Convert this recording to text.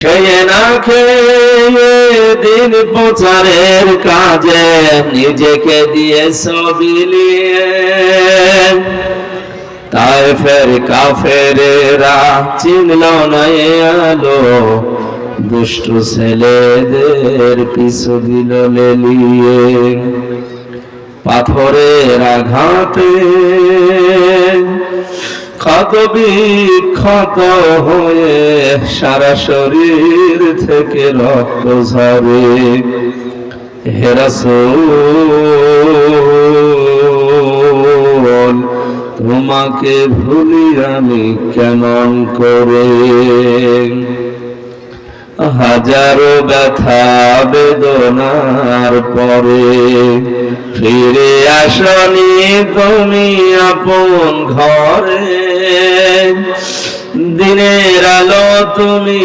খেয়ে না খেয়ে দিন প্রচারের কাজে নিজেকে দিয়েছ বিলিয়ে, তায়েফের কাফেরেরা চিনল না এ আলো, দুষ্টু ছেলেদের পিছু দিল লেলিয়ে। পাথরের আঘাতে ক্ষত বিক্ষত হয়ে সারা শরীর থেকে রক্ত ঝরে। হে রাসূল, তোমাকে ভুলি আমি কেমন করে? হাজারো ব্যথা বেদনার পরে ফিরে আসনি তুমি আপন ঘরে। দিনের আলো তুমি